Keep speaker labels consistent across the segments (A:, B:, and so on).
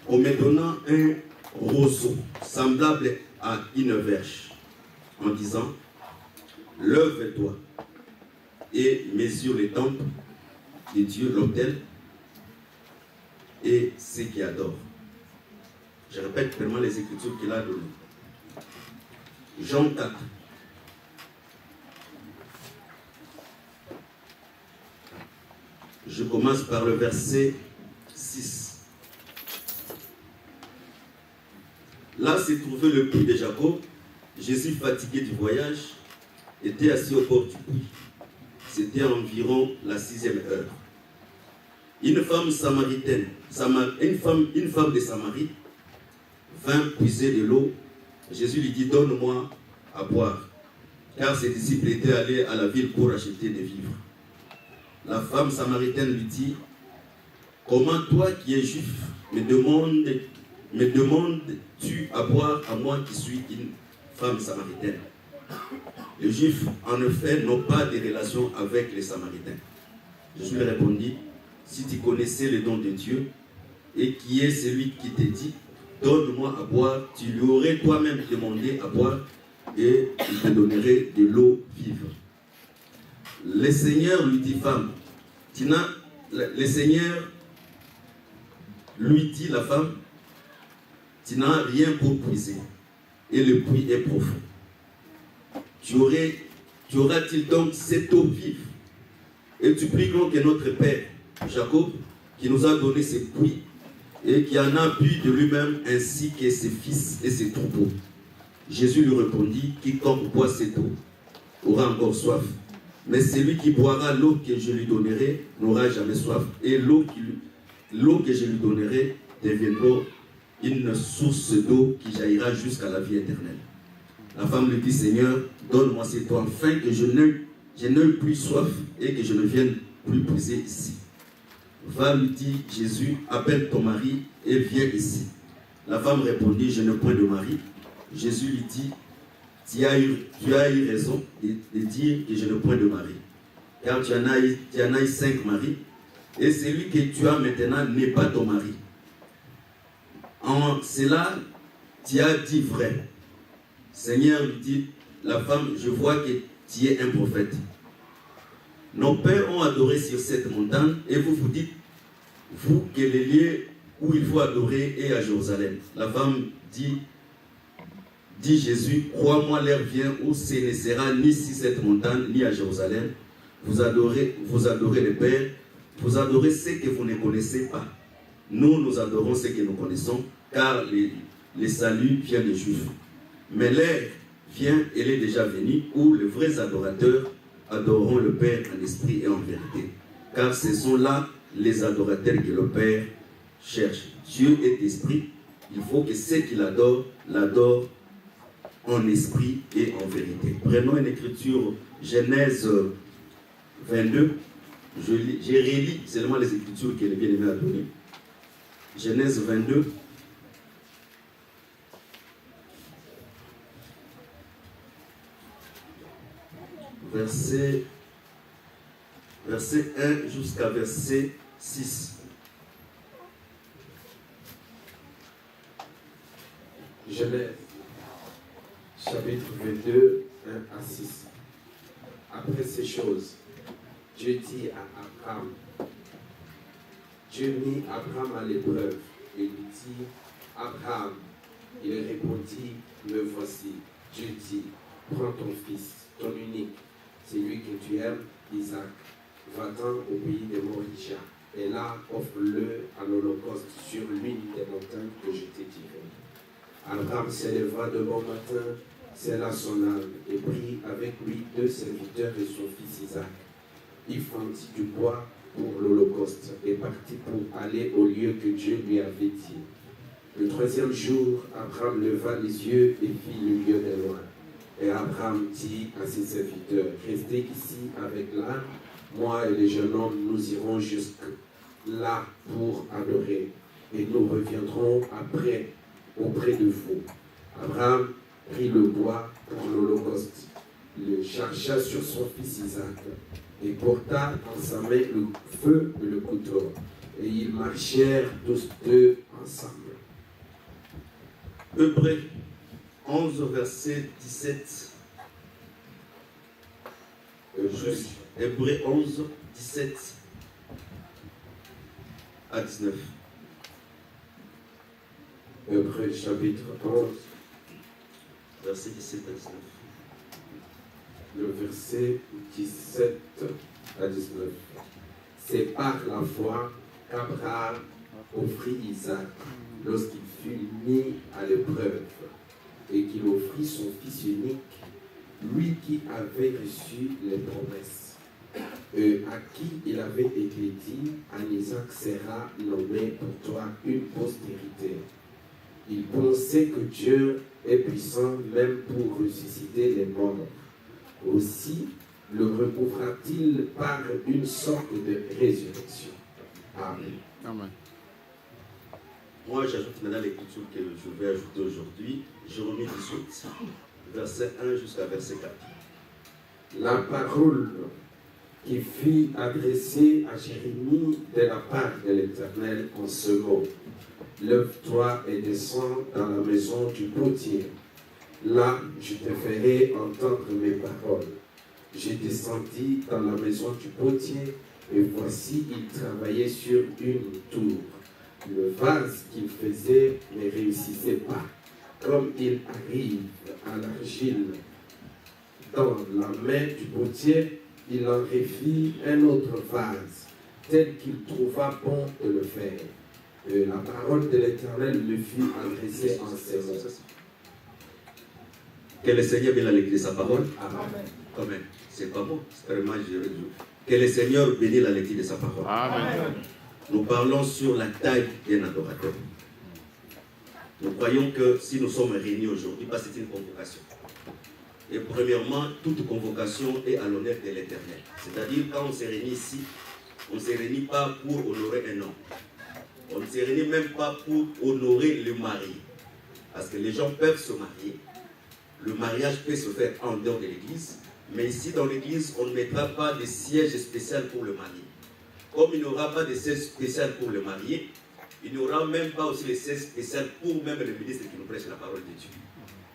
A: en me donnant un roseau semblable à une verge, en disant, lève-toi et mesure les temples de Dieu, l'autel et ceux qui adorent. Je répète vraiment les écritures qu'il a données. Jean 4. Je commence par le verset 6. Là s'est trouvé le puits de Jacob. Jésus, fatigué du voyage, était assis au bord du puits. C'était environ la 6e heure. Une femme samaritaine, une femme de Samarie, vint puiser de l'eau. Jésus lui dit, donne-moi à boire, car ses disciples étaient allés à la ville pour acheter des vivres. La femme samaritaine lui dit, comment toi qui es juif me demandes-tu à boire à moi qui suis une femme samaritaine? Les Juifs, en effet, n'ont pas de relation avec les Samaritains. Jésus lui répondit, si tu connaissais le don de Dieu, et qui est celui qui te dit, donne-moi à boire, tu lui aurais toi-même demandé à boire, et il te donnerait de l'eau vive. Le Seigneur lui dit, femme, le Seigneur lui dit, la femme, tu n'as rien pour puiser, et le puits est profond. Tu auras-t-il donc cette eau vive? Es-tu plus grand que notre père, Jacob, qui nous a donné ce puits, et qui en a bu de lui-même, ainsi que ses fils et ses troupeaux? Jésus lui répondit, quiconque boit cette eau aura encore soif, mais celui qui boira l'eau que je lui donnerai n'aura jamais soif, et l'eau que je lui donnerai deviendra une source d'eau qui jaillira jusqu'à la vie éternelle. La femme lui dit, Seigneur, donne-moi cette eau, afin que je n'aie plus soif et que je ne vienne plus puiser ici. Va, lui dit Jésus, appelle ton mari et viens ici. La femme répondit, je n'ai point de mari. Jésus lui dit, tu as eu raison de dire que je n'ai point de mari, car tu en as eu 5 maris, et celui que tu as maintenant n'est pas ton mari. En cela, tu as dit vrai. Seigneur, lui dit la femme, je vois que tu es un prophète. Nos pères ont adoré sur cette montagne, et vous vous dites, vous, que le lieu où il faut adorer est à Jérusalem. La femme dit Jésus, crois-moi, l'heure vient où ce ne sera ni sur cette montagne, ni à Jérusalem. Vous adorez le Père, vous adorez ce que vous ne connaissez pas. Nous adorons ce que nous connaissons, car le salut vient des Juifs. Mais l'heure vient, elle est déjà venue, où les vrais adorateurs adoreront le Père en esprit et en vérité. Car ce sont là les adorateurs que le Père cherche. Dieu est esprit, il faut que ceux qui l'adorent en esprit et en vérité. Prenons une écriture, Genèse 22. J'ai relis seulement les écritures que le bien-aimé a données. Genèse 22. Verset 1 jusqu'à verset 6.
B: Genèse, chapitre 22, 1 à 6. Après ces choses, Dieu dit à Abraham, Dieu mit Abraham à l'épreuve et lui dit, Abraham, il répondit, me voici. Dieu dit, prends ton fils, ton unique, celui que tu aimes, Isaac, va-t'en au pays de Moriah, et là offre-le à l'holocauste sur l'une des montagnes que je t'ai dirai. Abraham s'éleva de bon matin, scella son âme et prit avec lui 2 serviteurs et son fils Isaac. Il fendit du bois pour l'holocauste et partit pour aller au lieu que Dieu lui avait dit. Le 3e jour, Abraham leva les yeux et vit le lieu de loin. Et Abraham dit à ses serviteurs, restez ici avec l'âne, moi et les jeunes hommes, nous irons jusque là pour adorer, et nous reviendrons après auprès de vous. Abraham prit le bois pour l'holocauste, le chargea sur son fils Isaac, et porta en sa main le feu et le couteau. Et ils marchèrent tous deux ensemble.
A: Hébreux 11, verset 17. Hébreux 11, 17 à 19.
B: Hébreux chapitre 11,
A: verset 17 à 19.
B: Le verset 17 à 19. C'est par la foi qu'Abraham offrit Isaac lorsqu'il fut mis à l'épreuve et qu'il offrit son fils unique, lui qui avait reçu les promesses, à qui il avait été dit, en Isaac sera nommé pour toi une postérité. Il pensait que Dieu est puissant même pour ressusciter les morts. Aussi le recouvrira-t-il par une sorte de résurrection. Amen.
C: Amen.
A: Moi, j'ajoute maintenant l'écriture que je vais ajouter aujourd'hui. Jérémie 18, verset 1 jusqu'à verset 4.
B: La parole qui fut adressée à Jérémie de la part de l'Éternel en ce mot. Lève-toi et descends dans la maison du potier. Là, je te ferai entendre mes paroles. J'ai descendu dans la maison du potier, et voici, il travaillait sur une tour. Le vase qu'il faisait ne réussissait pas. Comme il arrive à l'argile dans la main du potier, il en refit un autre vase, tel qu'il trouva bon de le faire. Et la parole de l'Éternel lui fut adressée en ces mots.
A: Que le Seigneur bénisse la lecture de sa parole.
B: Amen.
A: Quand même, c'est pas bon, c'est vraiment gérer. Que le Seigneur bénisse la lecture de sa parole.
C: Amen.
A: Nous parlons sur la taille d'un adorateur. Nous croyons que si nous sommes réunis aujourd'hui, c'est une convocation. Et premièrement, toute convocation est à l'honneur de l'Éternel. C'est-à-dire, quand on se réunit ici, on ne se réunit pas pour honorer un homme. On ne se réunit même pas pour honorer le mari. Parce que les gens peuvent se marier. Le mariage peut se faire en dehors de l'église. Mais ici, dans l'église, on ne mettra pas de siège spécial pour le marié. Comme il n'y aura pas de siège spécial pour le marié, il n'y aura même pas aussi de siège spécial pour même le ministre qui nous prêche la parole de Dieu.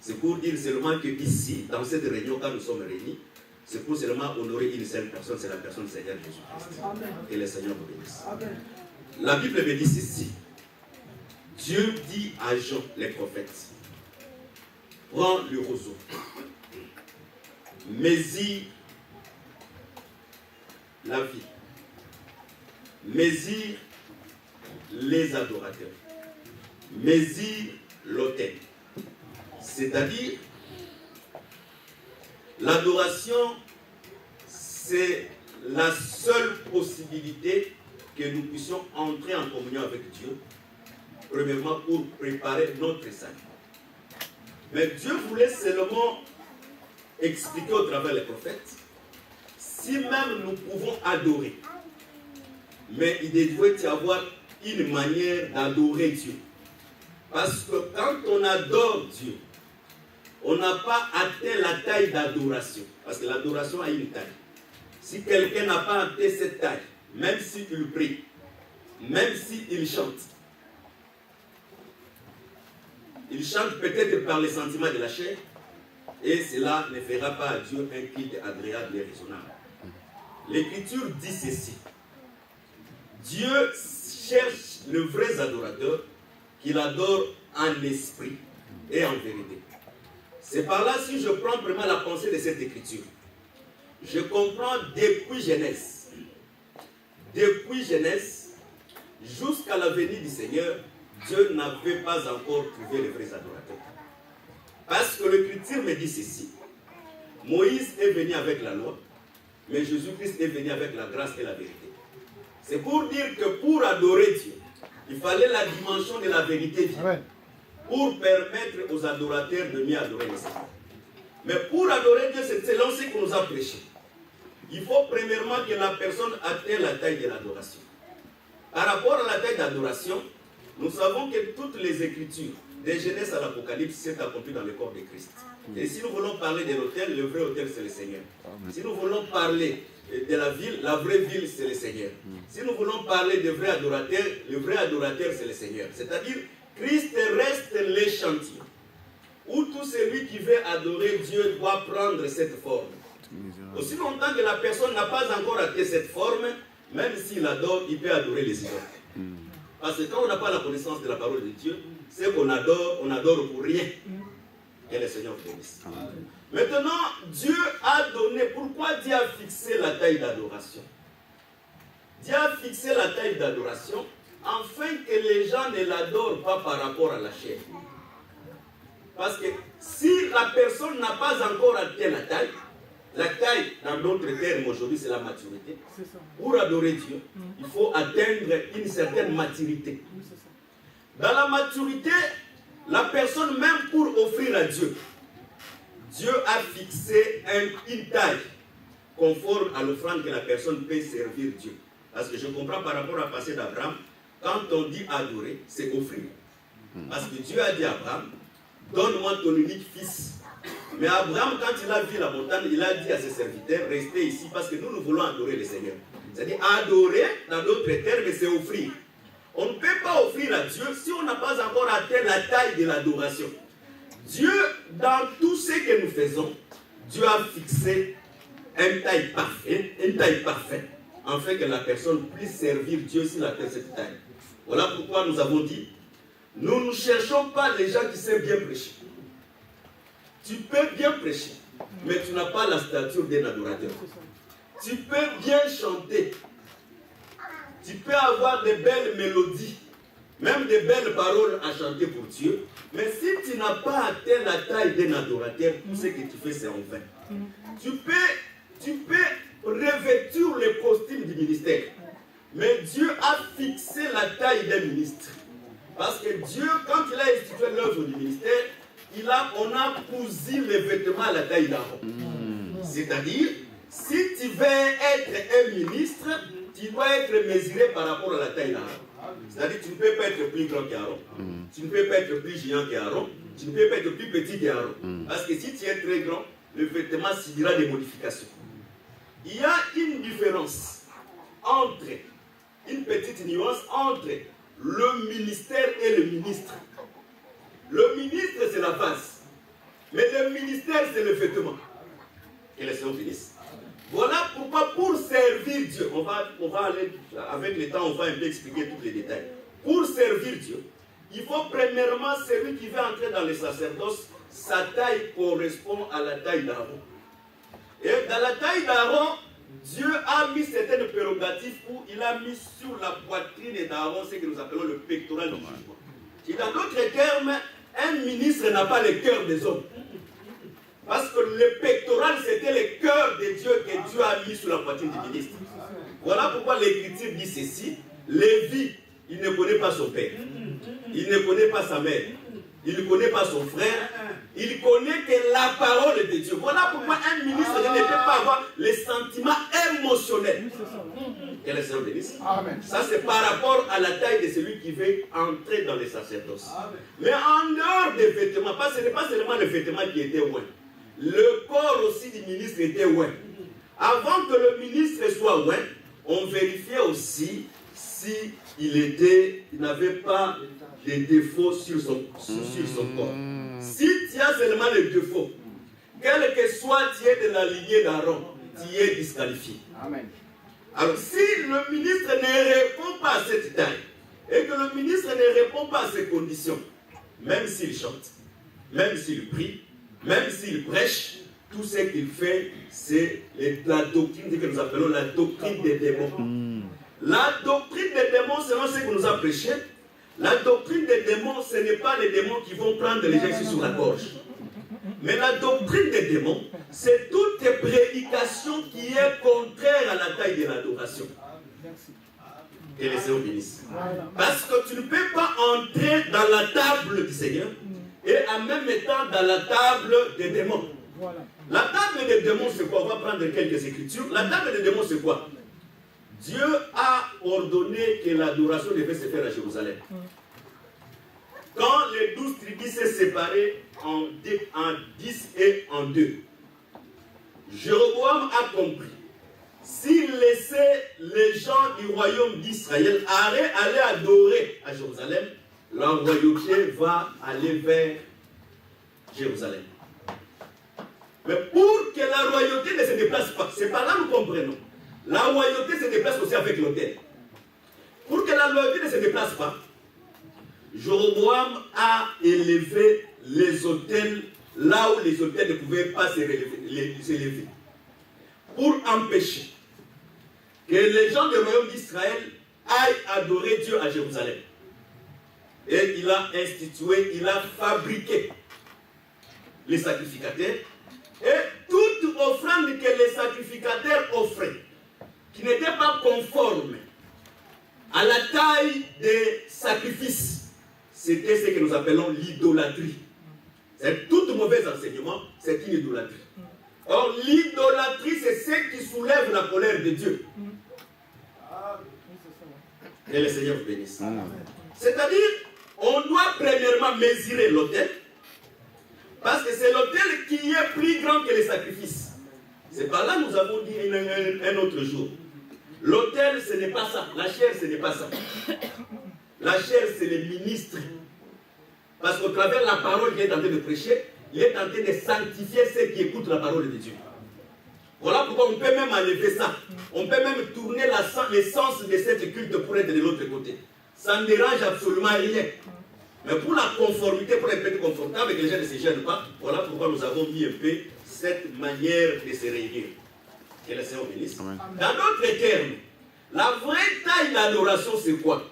A: C'est pour dire seulement que ici, dans cette réunion, quand nous sommes réunis, c'est pour seulement honorer une seule personne, c'est la personne du Seigneur Jésus-Christ. Que le Seigneur vous bénisse. Amen. La Bible me dit ceci. Dieu dit à Jean, les prophètes, prends le roseau, mets-y la vie, mets-y les adorateurs, mets-y l'autel. C'est-à-dire, l'adoration, c'est la seule possibilité que nous puissions entrer en communion avec Dieu, premièrement pour préparer notre salut. Mais Dieu voulait seulement expliquer au travers des prophètes, si même nous pouvons adorer, mais il devait y avoir une manière d'adorer Dieu. Parce que quand on adore Dieu, on n'a pas atteint la taille d'adoration. Parce que l'adoration a une taille. Si quelqu'un n'a pas atteint cette taille, même s'il prie, même s'il chante, il chante peut-être par les sentiments de la chair, et cela ne fera pas à Dieu un culte agréable et raisonnable. L'Écriture dit ceci. Dieu cherche les vrais adorateurs qu'il adore en esprit et en vérité. C'est par là, si je prends vraiment la pensée de cette écriture, je comprends depuis Genèse, jusqu'à la venue du Seigneur, Dieu n'avait pas encore trouvé les vrais adorateurs. Parce que l'écriture me dit ceci. Moïse est venu avec la loi, mais Jésus-Christ est venu avec la grâce et la vérité. C'est pour dire que pour adorer Dieu, il fallait la dimension de la vérité vive pour permettre aux adorateurs de mieux adorer le Seigneur. Mais pour adorer Dieu, c'est selon ce qu'on nous a prêché. Il faut premièrement que la personne atteigne la taille de l'adoration. Par rapport à la taille d'adoration, nous savons que toutes les écritures, de Genèse à l'Apocalypse, s'est accompli dans le corps de Christ. Et si nous voulons parler de l'autel, le vrai autel, c'est le Seigneur. Si nous voulons parler de la ville, la vraie ville, c'est le Seigneur. Si nous voulons parler de vrais adorateurs, le vrai adorateur, c'est le Seigneur. C'est-à-dire, Christ reste l'échantillon. où tout celui qui veut adorer Dieu doit prendre cette forme. Aussi longtemps que la personne n'a pas encore atteint cette forme, même s'il adore, il peut adorer les idoles. Parce que quand on n'a pas la connaissance de la parole de Dieu, c'est qu'on adore, on adore pour rien. Que le Seigneur vous bénisse. Maintenant, Dieu a donné, pourquoi Dieu a fixé la taille d'adoration? Dieu a fixé la taille d'adoration afin que les gens ne l'adorent pas par rapport à la chair. Parce que si la personne n'a pas encore atteint la taille, dans d'autres termes aujourd'hui, c'est la maturité. Pour adorer Dieu, il faut atteindre une certaine maturité. Dans la maturité, la personne, même pour offrir à Dieu, Dieu a fixé une taille conforme à l'offrande que la personne peut servir Dieu. Parce que je comprends par rapport au passé d'Abraham, quand on dit adorer, c'est offrir. Parce que Dieu a dit à Abraham, donne-moi ton unique fils. Mais Abraham, quand il a vu la montagne, il a dit à ses serviteurs, restez ici parce que nous voulons adorer le Seigneur. C'est-à-dire adorer, dans d'autres termes, c'est offrir. On ne peut pas offrir à Dieu si on n'a pas encore atteint la taille de l'adoration. Dieu, dans tout ce que nous faisons, Dieu a fixé une taille parfaite, afin que la personne puisse servir Dieu s'il atteint cette taille. Voilà pourquoi nous avons dit, nous ne cherchons pas les gens qui savent bien prêcher. Tu peux bien prêcher, mais tu n'as pas la stature d'un adorateur. Tu peux bien chanter. Tu peux avoir de belles mélodies, même de belles paroles à chanter pour Dieu. Mais si tu n'as pas atteint la taille d'un adorateur, tout ce que tu fais, c'est en vain. Tu peux revêtir le costume du ministère. Mais Dieu a fixé la taille d'un ministre. Parce que Dieu, quand il a institué l'œuvre du ministère, on a cousu les vêtements à la taille d'Aaron. C'est-à-dire, si tu veux être un ministre, tu dois être mesuré par rapport à la taille d'Aaron. C'est-à-dire, tu ne peux pas être plus grand qu'Aaron. Tu ne peux pas être plus géant qu'Aaron. Tu ne peux pas être plus petit qu'Aaron. Parce que si tu es très grand, le vêtement subira des modifications. Il y a une différence entre, une petite nuance entre le ministère et le ministre. Le ministre, c'est la base. Mais le ministère, c'est le vêtement. Que les Seigneur finisse. Voilà pourquoi, pour servir Dieu, on va aller, avec le temps, on va un peu expliquer tous les détails. Pour servir Dieu, il faut premièrement, celui qui veut entrer dans le sacerdoce, sa taille correspond à la taille d'Aaron. Et dans la taille d'Aaron, Dieu a mis certaines prérogatives où il a mis sur la poitrine d'Aaron ce que nous appelons le pectoral du jugement. Et dans d'autres termes, un ministre n'a pas le cœur des hommes. Parce que le pectoral, c'était le cœur de Dieu que Dieu a mis sur la poitrine du ministre. Voilà pourquoi l'Écriture dit ceci. Lévi, il ne connaît pas son père. Il ne connaît pas sa mère. Il ne connaît pas son frère. Il connaît que la parole de Dieu. Voilà pourquoi un ministre ne peut pas avoir les sentiments émotionnels. Que le Seigneur bénisse. Ça, c'est par rapport à la taille de celui qui veut entrer dans les sacerdoces. Mais en dehors des vêtements, ce n'est pas seulement le vêtement qui était loin. Le corps aussi du ministre était loin. Avant que le ministre soit loin, on vérifiait aussi s'il n'avait pas de défauts sur son corps. Si tu as seulement les défauts, quel que soit tu es de la lignée d'Aaron, tu es disqualifié. Amen. Alors si le ministre ne répond pas à cette taille, et que le ministre ne répond pas à ces conditions, même s'il chante, même s'il prie, même s'il prêche, tout ce qu'il fait, c'est la doctrine que nous appelons la doctrine des démons. La doctrine des démons, selon ce que nous a prêché, la doctrine des démons, ce n'est pas les démons qui vont prendre les gens sur la gorge. Mais la doctrine des démons, c'est toute prédication qui est contraire à la taille de l'adoration. Que les Seigneur bénisse. Parce que tu ne peux pas entrer dans la table du Seigneur et en même temps dans la table des démons. La table des démons, c'est quoi? On va prendre quelques écritures. La table des démons, c'est quoi? Dieu a ordonné que l'adoration devait se faire à Jérusalem. Quand les 12 tribus s'est séparées en 10 et en 2, Jéroboam a compris. S'il laissait les gens du royaume d'Israël aller adorer à Jérusalem, la royauté va aller vers Jérusalem. Mais pour que la royauté ne se déplace pas, c'est par là que nous comprenons. La royauté se déplace aussi avec l'autel. Pour que la royauté ne se déplace pas, Jéroboam a élevé les autels là où les autels ne pouvaient pas s'élever. Pour empêcher que les gens du royaume d'Israël aillent adorer Dieu à Jérusalem. Et il a institué, il a fabriqué les sacrificateurs. Et toute offrande que les sacrificateurs offraient, qui n'était pas conforme à la taille des sacrifices, c'était ce que nous appelons l'idolâtrie. C'est tout mauvais enseignement, c'est une idolâtrie. Or, l'idolâtrie, c'est ce qui soulève la colère de Dieu. Et le Seigneur vous bénisse. C'est-à-dire, on doit premièrement mesurer l'autel, parce que c'est l'autel qui est plus grand que les sacrifices. C'est par là que nous avons dit un autre jour. L'autel, ce n'est pas ça. La chair, ce n'est pas ça. La chair, c'est le ministre. Parce qu'au travers de la parole qu'il est en train de prêcher, il est en train de sanctifier ceux qui écoutent la parole de Dieu. Voilà pourquoi on peut même enlever ça. On peut même tourner l'essence de cette culte pour être de l'autre côté. Ça ne dérange absolument rien. Mais pour la conformité, pour être confortable, que les gens ne se gênent pas, voilà pourquoi nous avons mis un peu cette manière de se réunir. Que le Seigneur bénisse. Dans d'autres termes, la vraie taille d'adoration, c'est quoi?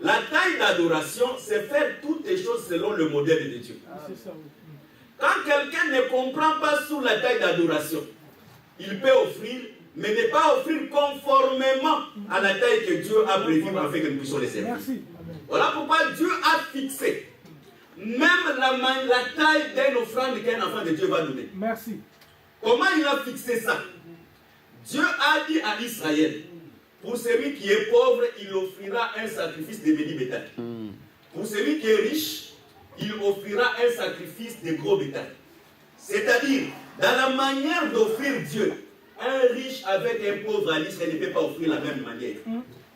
A: La taille d'adoration, c'est faire toutes les choses selon le modèle de Dieu. Quand quelqu'un ne comprend pas sur la taille d'adoration, il peut offrir, mais ne pas offrir conformément à la taille que Dieu a prévue afin que nous puissions les servir. Voilà pourquoi Dieu a fixé même la taille d'une offrande qu'un enfant de Dieu va donner.
C: Merci.
A: Comment il a fixé ça? Dieu a dit à Israël, pour celui qui est pauvre, il offrira un sacrifice de béni bétail. Pour celui qui est riche, il offrira un sacrifice de gros bétail. C'est-à-dire, dans la manière d'offrir Dieu, un riche avec un pauvre à l'Israël ne peut pas offrir la même manière.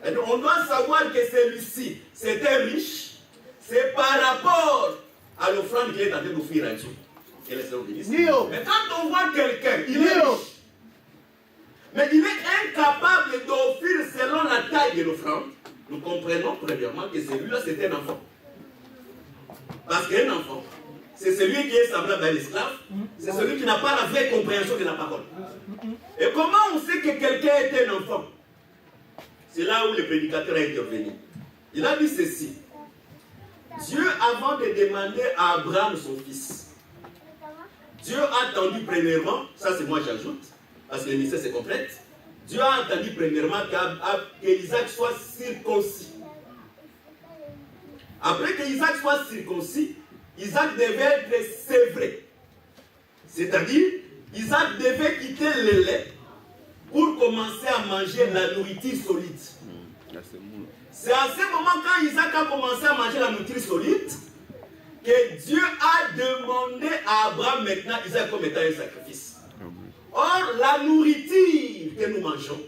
A: Donc, on doit savoir que celui-ci, c'est un riche, c'est par rapport à l'offrande qu'il est en train d'offrir à Dieu. Mais quand on voit quelqu'un, il est riche, mais il est incapable d'offrir selon la taille de l'offrande, nous comprenons premièrement que celui-là, c'est un enfant. Parce qu'un enfant, c'est celui qui est semblable à l'esclave, c'est celui qui n'a pas la vraie compréhension de la parole. Et comment on sait que quelqu'un est un enfant? C'est là où le prédicateur a intervenu. Il a dit ceci. Dieu, avant de demander à Abraham son fils, Dieu a attendu premièrement, ça c'est moi j'ajoute, parce que l'émission c'est complète, Dieu a attendu premièrement qu'Isaac soit circoncis. Après qu'Isaac soit circoncis, Isaac devait être sévré. C'est-à-dire, Isaac devait quitter le lait pour commencer à manger la nourriture solide. C'est à ce moment, quand Isaac a commencé à manger la nourriture solide, que Dieu a demandé à Abraham maintenant Isaac comme étant un sacrifice. Or, la nourriture que nous mangeons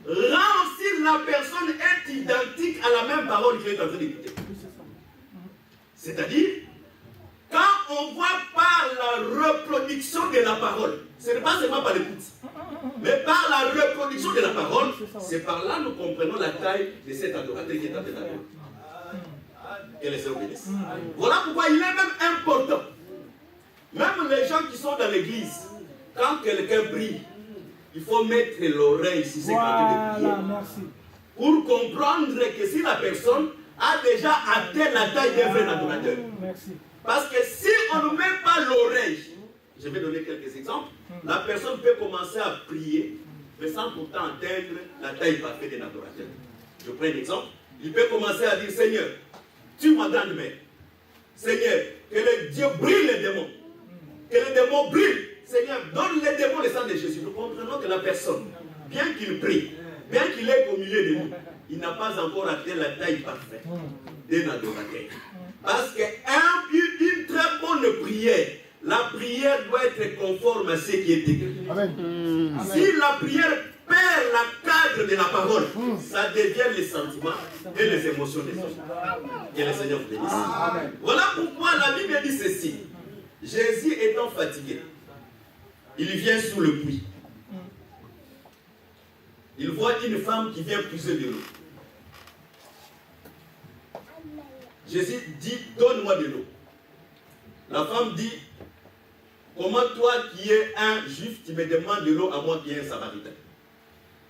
A: rend aussi la personne est identique à la même parole qu'il est en train d'écouter. C'est-à-dire, quand on voit par la reproduction de la parole, ce n'est pas seulement par l'écoute, mais par la reproduction de la parole, c'est par là que nous comprenons la taille de cet adorateur qui est en train d'adorer. Que les Seigneur bénisse. Voilà pourquoi il est même important. Même les gens qui sont dans l'église, quand quelqu'un prie, il faut mettre l'oreille sur ce côté de prière. Pour comprendre que si la personne a déjà atteint la taille d'un vrai adorateur. Parce que si on ne met pas l'oreille, je vais donner quelques exemples, la personne peut commencer à prier, mais sans pourtant atteindre la taille parfaite d'un adorateur. Je prends un exemple. Il peut commencer à dire, Seigneur, tu ma grande mère. Seigneur, que le Dieu brille les démons. Que les démons brillent. Seigneur, donne les démons le sang de Jésus. Nous comprenons que la personne, bien qu'il prie, bien qu'il est au milieu de nous, il n'a pas encore atteint la taille parfaite d'un adorateur. Parce qu'une très bonne prière, la prière doit être conforme à ce qui est écrit. Si la prière perd la cadre de la parole, ça devient les sentiments et les émotions des hommes. Que le Seigneur vous bénisse. Voilà pourquoi la Bible dit ceci. Jésus étant fatigué, il vient sous le puits. Il voit une femme qui vient puiser de l'eau. Jésus dit, donne-moi de l'eau. La femme dit, comment toi qui es un juif, tu me demandes de l'eau à moi qui est un samaritain?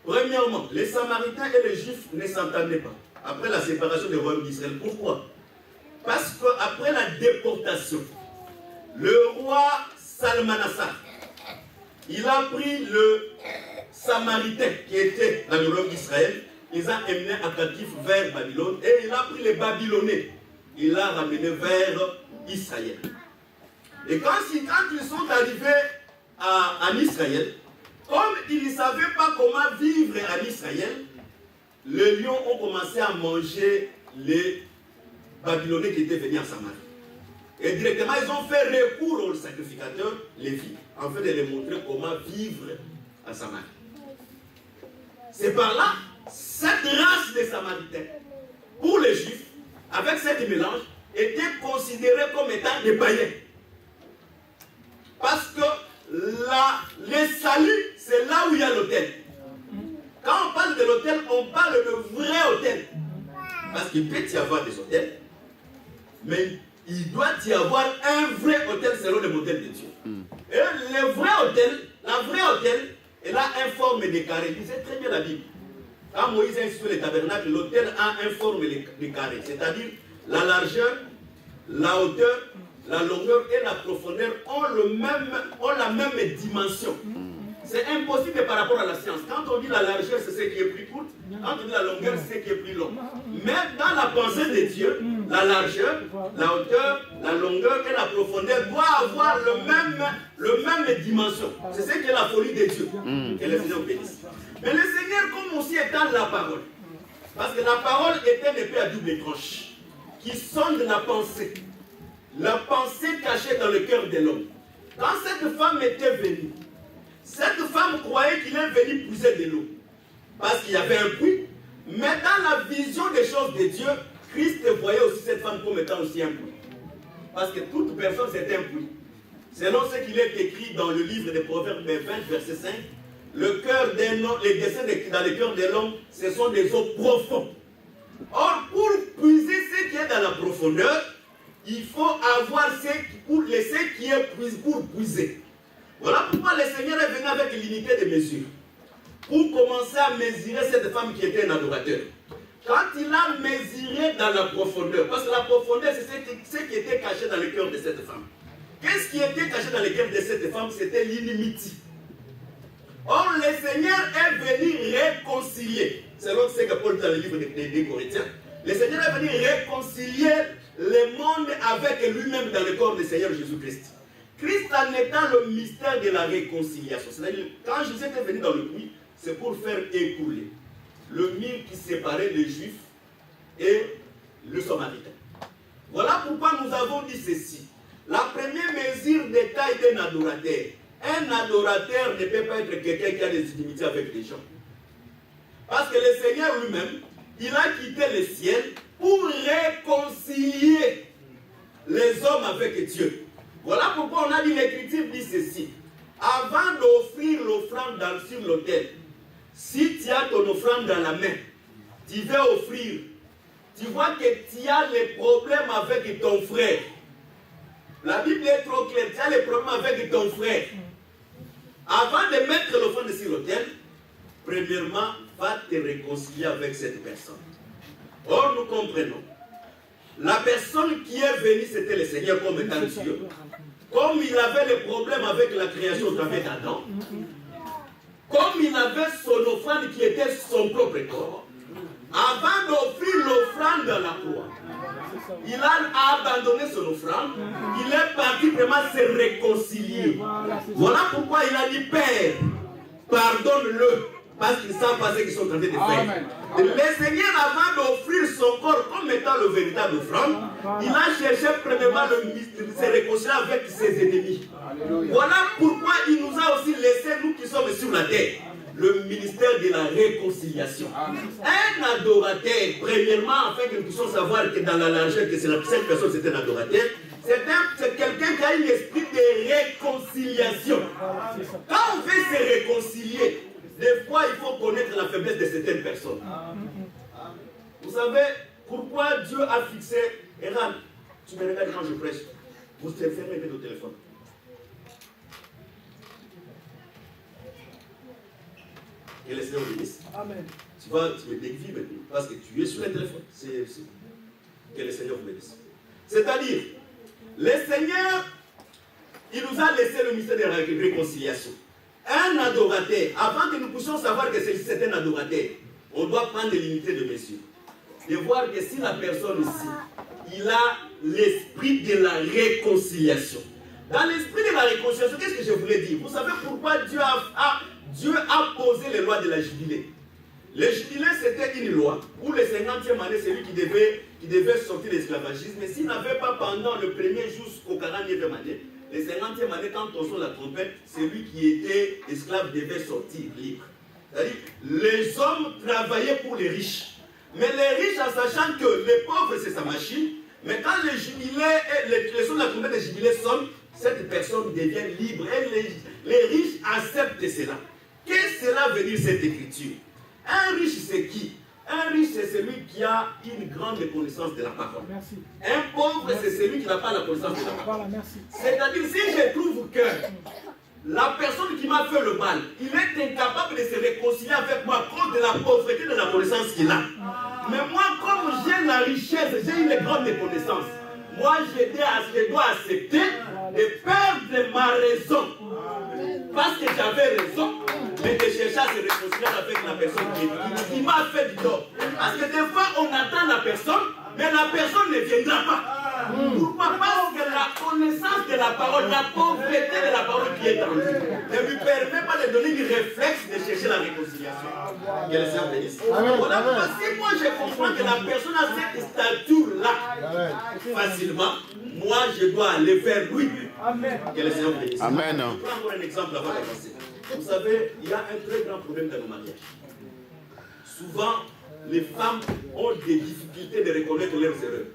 A: Premièrement, les samaritains et les juifs ne s'entendaient pas. Après la séparation du royaume d'Israël. Pourquoi? Parce qu'après la déportation, le roi Salmanassar, il a pris le samaritain qui était dans le royaume d'Israël, il les a amenés à captif vers Babylone, et il a pris les Babylonais, il l'a ramené vers Israël. Et quand ils sont arrivés en Israël, comme ils ne savaient pas comment vivre en Israël, les lions ont commencé à manger les Babylonais qui étaient venus en Samarie. Et directement, ils ont fait recours au sacrificateur Lévi, afin de leur montrer comment vivre en Samarie. C'est par là, cette race des Samaritains, pour les Juifs, avec cet mélange, était considérée comme étant des païens. Parce que les saluts, c'est là où il y a l'autel. Quand on parle de l'autel, on parle de vrai autel. Parce qu'il peut y avoir des autels, mais il doit y avoir un vrai autel selon le modèle de Dieu. Et le vrai autel, la vraie autel, elle a une forme de carré. Lisez très bien la Bible. Quand Moïse a institué le tabernacle, l'autel a une forme de carré. C'est-à-dire la largeur, la hauteur, la longueur et la profondeur ont la même dimension. C'est impossible par rapport à la science. Quand on dit la largeur, c'est ce qui est plus court. Quand on dit la longueur, c'est ce qui est plus long. Mais dans la pensée de Dieu, la largeur, la hauteur, la longueur et la profondeur doivent avoir le même dimension. C'est ce qui est la folie de Dieu. Que le Seigneur bénisse. Mais le Seigneur, comme aussi étant la parole, parce que la parole est une épée à double tranche qui sonde la pensée cachée dans le cœur de l'homme. Quand cette femme était venue, cette femme croyait qu'il est venu puiser de l'eau. Parce qu'il y avait un puits. Mais dans la vision des choses de Dieu, Christ voyait aussi cette femme comme étant aussi un puits. Parce que toute personne, c'est un puits. Selon ce qu'il est écrit dans le livre des Proverbes 20, verset 5, le cœur d'un homme, les desseins dans le cœur de l'homme, ce sont des eaux profondes. Or, pour puiser ce qui est dans la profondeur, il faut avoir ce qui est pour puiser. Voilà pourquoi le Seigneur est venu avec l'unité de mesure. Pour commencer à mesurer cette femme qui était un adorateur. Quand il a mesuré dans la profondeur, parce que la profondeur, c'est ce qui était caché dans le cœur de cette femme. Qu'est-ce qui était caché dans le cœur de cette femme? C'était l'inimitié. Or, le Seigneur est venu réconcilier, selon ce que Paul dit dans le livre des Corinthiens, le Seigneur est venu réconcilier le monde avec lui-même dans le corps du Seigneur Jésus-Christ. Christ en étant le mystère de la réconciliation. C'est-à-dire, quand Jésus était venu dans le puits, c'est pour faire écouler le mur qui séparait les Juifs et le Samaritain. Voilà pourquoi nous avons dit ceci. La première mesure de taille d'un adorateur. Un adorateur ne peut pas être quelqu'un qui a des inimités avec les gens. Parce que le Seigneur lui-même, il a quitté le ciel pour réconcilier les hommes avec Dieu. Voilà pourquoi on a dit, l'Écriture dit ceci. Avant d'offrir l'offrande sur l'autel, si tu as ton offrande dans la main, tu veux offrir, tu vois que tu as les problèmes avec ton frère. La Bible est trop claire, tu as les problèmes avec ton frère. Avant de mettre l'offrande sur l'autel, premièrement, va te réconcilier avec cette personne. Or, nous comprenons. La personne qui est venue, c'était le Seigneur comme étant Dieu. Comme il avait les problèmes avec la création avec Adam, comme il avait son offrande qui était son propre corps, avant d'offrir l'offrande à la croix, il a abandonné son offrande, il est parti vraiment se réconcilier. Voilà pourquoi il a dit, Père, pardonne-le, parce qu'ils ne savent pas ce qu'ils sont en train de faire. Le Seigneur, avant d'offrir son corps comme étant le véritable offrande, il a cherché premièrement de se réconcilier avec ses ennemis. Voilà pourquoi il nous a aussi laissé, nous qui sommes sur la terre, le ministère de la réconciliation. Un adorateur, premièrement, afin que nous puissions savoir que dans la largeur, que cette personne c'est un adorateur, c'est quelqu'un qui a un esprit de réconciliation. Quand on veut se réconcilier, des fois il faut connaître la faiblesse de certaines personnes. Vous savez pourquoi Dieu a fixé, Eran, tu me regardes quand je prêche, vous te fermez au téléphone. Que le Seigneur vous bénisse. Amen. Tu me décrives maintenant parce que tu es sur le téléphone. Que le Seigneur vous bénisse. C'est-à-dire, le Seigneur, il nous a laissé le mystère de la réconciliation. Un adorateur, avant que nous puissions savoir que c'est un adorateur, on doit prendre l'unité de mesure. De voir que si la personne ici, il a l'esprit de la réconciliation. Dans l'esprit de la réconciliation, qu'est-ce que je voulais dire? Vous savez pourquoi Dieu a posé les lois de la jubilée. Le jubilé, c'était une loi où le 50e année, c'est lui qui devait sortir de l'esclavagisme. Mais s'il n'avait pas pendant le premier jusqu'au 49e année, le 50e année, quand on sonne la trompette, c'est lui qui était esclave devait sortir libre. C'est-à-dire, les hommes travaillaient pour les riches. Mais les riches, en sachant que les pauvres, c'est sa machine, mais quand le jubilé, les sons de la trompette de jubilé sonnent, cette personne devient libre. Et les riches acceptent cela. Qu'est-ce que cela veut dire cette écriture? Un riche, c'est qui? Un riche, c'est celui qui a une grande connaissance de la parole. Merci. Un pauvre, c'est celui qui n'a pas la connaissance de la parole. C'est-à-dire, si je trouve que la personne qui m'a fait le mal, il est incapable de se réconcilier avec moi à cause de la pauvreté de la connaissance qu'il a. Mais moi, comme j'ai la richesse, j'ai une grande connaissance, moi, je dois accepter de perdre ma raison. Parce que j'avais raison, mais de chercher à se réconcilier avec la personne qui m'a fait du tort. Parce que des fois, on attend la personne, mais la personne ne viendra pas. Pourquoi? Parce que la connaissance de la parole, la pauvreté de la parole qui est en lui, ne lui permet pas de donner du réflexe de chercher la réconciliation. Que le Seigneur bénisse. Voilà pourquoi si moi je comprends que la personne a cette stature-là, facilement, moi je dois aller vers lui. Amen. Que le Seigneur bénisse. Amen. Je prends encore un exemple avant d'avancer. Vous savez, il y a un très grand problème dans nos mariages. Souvent, les femmes ont des difficultés de reconnaître leurs erreurs.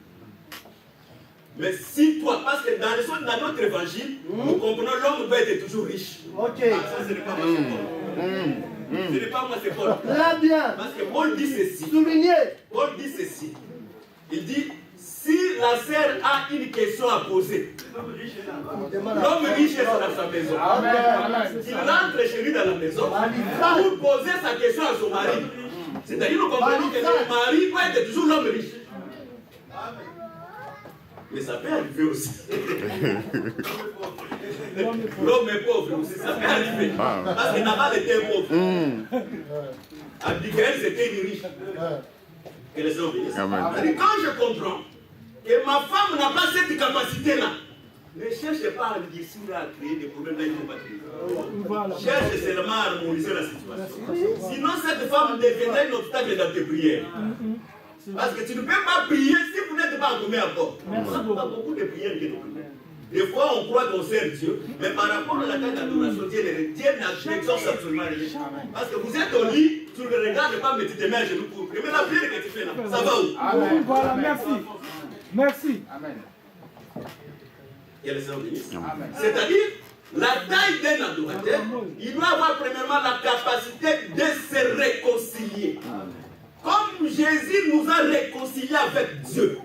A: Mais si toi, parce que dans notre évangile, nous comprenons l'homme doit être toujours riche. Ok. Ça, ce n'est pas moi, c'est Paul. Ce n'est pas moi, c'est Paul. Très bien. Parce que Paul dit ceci. Souligné. Paul dit ceci. Il dit, si la sœur a une question à poser, l'homme riche est dans sa maison. Il rentre chez lui dans la maison pour poser sa question à son mari. C'est-à-dire, nous comprenons que le mari doit être toujours l'homme riche. Mais ça peut arriver aussi. L'homme est pauvre aussi, ça peut arriver. Parce que Nabal était pauvre. Abigail, c'était une riche. Que les hommes bénissent. Quand je comprends que ma femme n'a pas cette capacité-là, ne cherchez pas à me dire si vous à créer des problèmes là, il ne faut pas créer. Cherche seulement à harmoniser la situation. Sinon, cette femme deviendrait un obstacle dans tes prières. Parce que tu ne peux pas prier si vous n'êtes pas en commun à bord. On n'a pas beaucoup de prières que nous prions. Des fois, on croit qu'on sert Dieu, mais par rapport à la taille d'adoration, Dieu n'exauce absolument rien. Parce que vous êtes au lit, tu ne le regardes pas, mais tu te mets à genoux pour prier. Mais la prière que tu fais là, ça va où? Amen. Voilà, merci. Merci. Amen. C'est-à-dire, la taille d'un adorateur, il doit avoir premièrement la capacité de se réconcilier. Comme Jésus nous a réconciliés avec Dieu.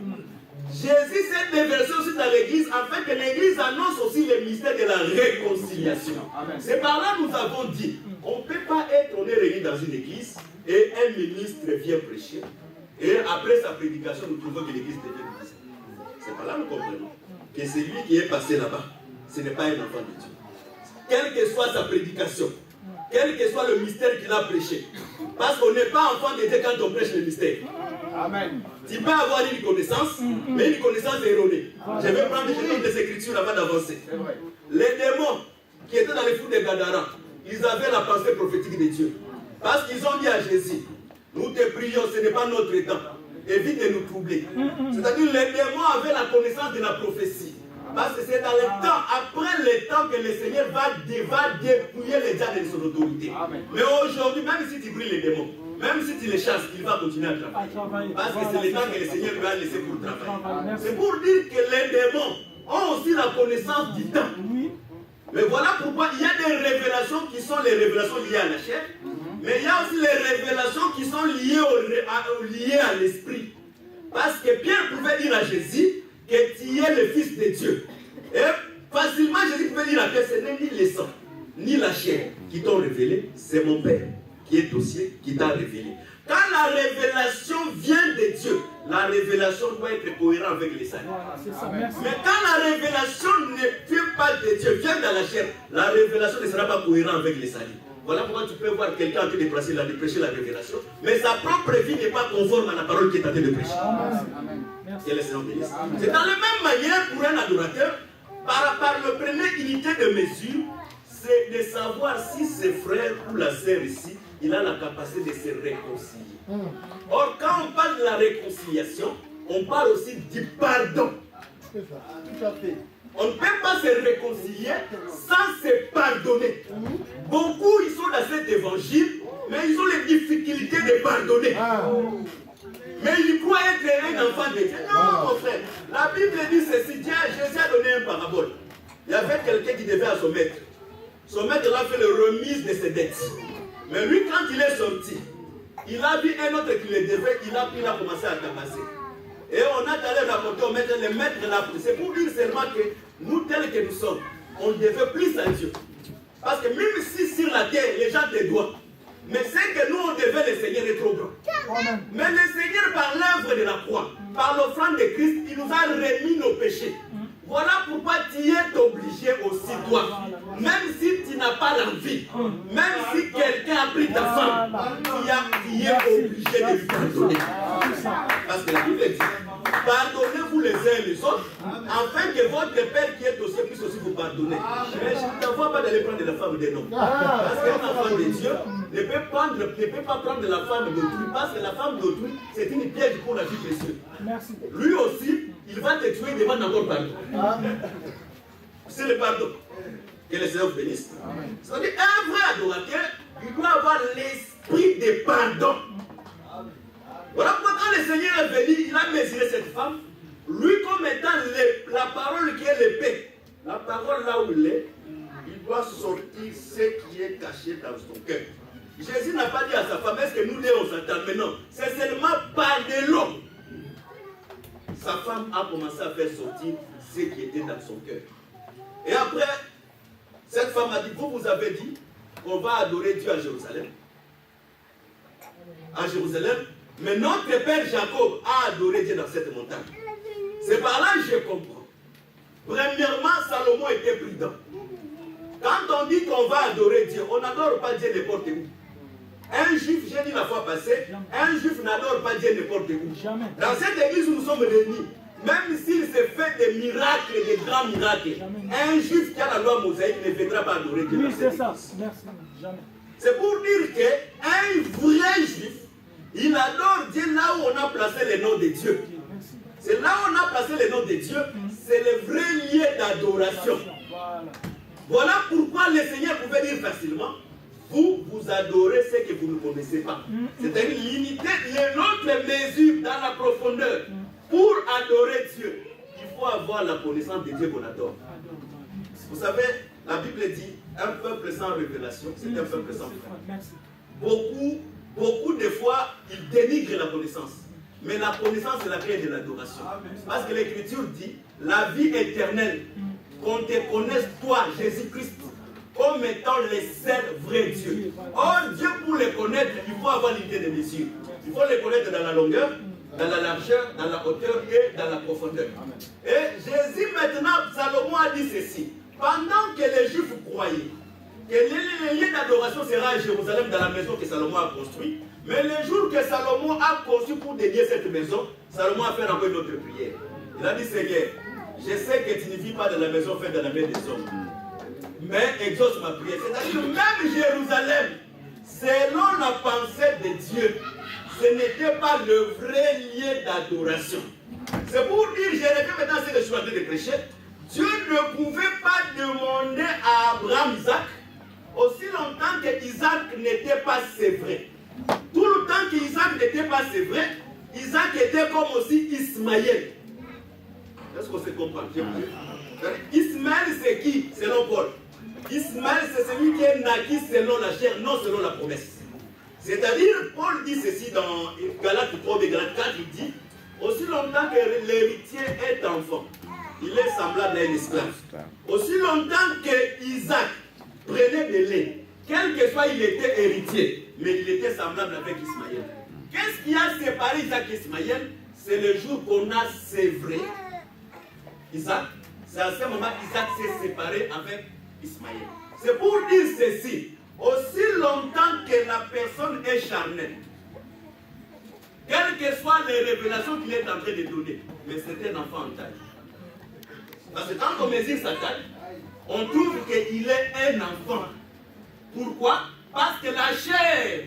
A: Jésus s'est déversé aussi dans l'église afin que l'église annonce aussi le mystère de la réconciliation. C'est par là que nous avons dit, on ne peut pas être, on est réunis dans une église et un ministre vient prêcher et après sa prédication nous trouvons que l'église devient église. C'est par là que nous comprenons que celui qui est passé là-bas, ce n'est pas un enfant de Dieu. Quelle que soit sa prédication, quel que soit le mystère qu'il a prêché. Parce qu'on n'est pas enfant de Dieu quand on prêche le mystère. Amen. Tu peux avoir une connaissance, mais une connaissance erronée. Je vais prendre des écritures avant d'avancer. Les démons qui étaient dans les fous de Gadara, ils avaient la pensée prophétique de Dieu. Parce qu'ils ont dit à Jésus, nous te prions, ce n'est pas notre temps. Évite de nous troubler. C'est-à-dire les démons avaient la connaissance de la prophétie. Parce que c'est dans le temps, après le temps que le Seigneur va dépouiller les diables de son autorité. Mais aujourd'hui, même si tu brilles les démons, même si tu les chasses, il va continuer à travailler. Parce que c'est le temps que le Seigneur lui a laissé pour travailler. C'est pour dire que les démons ont aussi la connaissance du temps. Mais voilà pourquoi il y a des révélations qui sont les révélations liées à la chair. Mais il y a aussi les révélations qui sont liées à l'esprit. Parce que Pierre pouvait dire à Jésus que tu es le Fils de Dieu. Et facilement Jésus pouvait dire à Pierre, ce n'est ni le sang, ni la chair qui t'ont révélé, c'est mon Père qui est au ciel, qui t'a révélé. Quand la révélation vient de Dieu, la révélation doit être cohérente avec les saints. Mais quand la révélation ne vient pas de Dieu, vient dans la chair, la révélation ne sera pas cohérente avec les saints. Voilà pourquoi tu peux voir quelqu'un en train de prêcher la révélation, mais sa propre vie n'est pas conforme à la parole qu'il est en train de prêcher. C'est dans la même manière pour un adorateur, par le premier unité de mesure, c'est de savoir si ses frères ou la sœur ici, il a la capacité de se réconcilier. Or, quand on parle de la réconciliation, on parle aussi du pardon.
C: C'est ça, tout à fait.
A: On ne peut pas se réconcilier sans se pardonner. Beaucoup, ils sont dans cet évangile, mais ils ont les difficultés de pardonner. Mais ils croient être un enfant de Dieu. Non, mon frère. La Bible dit ceci. Jésus a donné une parabole. Il y avait quelqu'un qui devait à son maître. Son maître a fait la remise de ses dettes. Mais lui, quand il est sorti, il a vu un autre qui le devait, il a commencé à tabasser. Et on a allé rapporter au maître, le maître l'a pris. C'est pour dire seulement que nous, tels que nous sommes, on devait plus à Dieu. Parce que même si sur la terre, les gens te doivent, mais c'est que nous, on devait le Seigneur est trop grand. Mais le Seigneur, par l'œuvre de la croix, par l'offrande de Christ, il nous a remis nos péchés. Voilà pourquoi tu es obligé aussi, toi, même si tu n'as pas l'envie, même si quelqu'un a pris ta femme, tu es obligé de lui pardonner. Parce que la Bible dit, pardonnez-vous les uns les autres, afin que votre Père qui est au ciel puisse aussi vous pardonner. Mais je ne t'envoie pas d'aller prendre la femme d'un homme. Parce qu'un enfant de Dieu ne peut pas prendre la femme d'autrui, parce que la femme d'autrui, c'est une piège pour la vie précieuse. Lui aussi, il va te tuer, il demande encore pardon. C'est le pardon. Que le Seigneur vous bénisse. C'est-à-dire, un vrai adorateur, il doit avoir l'esprit de pardon. Voilà pourquoi quand le Seigneur est venu, il a mesuré cette femme, lui comme étant la parole qui est l'épée. La parole là où il est, il doit sortir ce qui est caché dans son cœur. Jésus n'a pas dit à sa femme, est-ce que nous deux on s'entend? Mais non, c'est seulement par de l'eau. Sa femme a commencé à faire sortir ce qui était dans son cœur. Et après, cette femme a dit, vous avez dit qu'on va adorer Dieu à Jérusalem. À Jérusalem. Mais notre père Jacob a adoré Dieu dans cette montagne. C'est par là que je comprends. Premièrement, Salomon était prudent. Quand on dit qu'on va adorer Dieu, on n'adore pas Dieu n'importe où. Un juif, j'ai dit la fois passée, un juif n'adore pas Dieu n'importe où. Dans cette église où nous sommes réunis, même s'il se fait des miracles, des grands miracles, un juif qui a la loi mosaïque ne viendra pas adorer Dieu. Oui, c'est ça. Merci. Jamais. C'est pour dire qu'un vrai juif, il adore Dieu là où on a placé le nom de Dieu. C'est là où on a placé le nom de Dieu, c'est le vrai lieu d'adoration. Voilà pourquoi le Seigneur pouvait dire facilement, vous adorez ce que vous ne connaissez pas. C'est-à-dire l'unité, notre mesure dans la profondeur. Pour adorer Dieu, il faut avoir la connaissance de Dieu qu'on adore. Vous savez, la Bible dit, un peuple sans révélation, c'est un peuple sans foi. Beaucoup de fois, ils dénigrent la connaissance. Mais la connaissance, c'est la clé de l'adoration. Parce que l'Écriture dit, la vie éternelle, qu'on te connaisse toi, Jésus-Christ, comme étant le seul vrai Dieu. Or, Dieu, pour le connaître, il faut avoir l'idée de mesure. Il faut le connaître dans la longueur, dans la largeur, dans la hauteur et dans la profondeur. Et Jésus, maintenant, Salomon a dit ceci. Pendant que les Juifs croyaient que le lieu d'adoration sera à Jérusalem, dans la maison que Salomon a construite, mais le jour que Salomon a conçu pour dédier cette maison, Salomon a fait encore une autre prière. Il a dit, Seigneur, je sais que tu ne vis pas dans la maison faite dans la main des hommes, mais exauce ma prière. C'est-à-dire que même Jérusalem, selon la pensée de Dieu, ce n'était pas le vrai lieu d'adoration. C'est pour dire, je répète maintenant ce que je suis en train de prêcher, Dieu ne pouvait pas demander à Abraham Isaac aussi longtemps que Isaac n'était pas sévré. Tout le temps qu'Isaac n'était pas sévré, Isaac était comme aussi Ismaël. Est-ce qu'on se comprend? Ismaël, c'est qui selon Paul? Ismaël, c'est celui qui est naquis selon la chair, non selon la promesse. C'est-à-dire, Paul dit ceci dans Galates 3 et Galates 4, il dit, aussi longtemps que l'héritier est enfant, il est semblable à un esclave. Aussi longtemps que Isaac prenait de lait, quel que soit il était héritier, mais il était semblable avec Ismaël. Qu'est-ce qui a séparé Isaac et Ismaël? C'est le jour qu'on a sévré Isaac. C'est à ce moment Isaac s'est séparé avec Ismaël. C'est pour dire ceci. Aussi longtemps que la personne est charnelle, quelles que soient les révélations qu'il est en train de donner, mais c'est un enfant en taille. Parce que quand on mesure sa taille, on trouve qu'il est un enfant. Pourquoi? Parce que la chair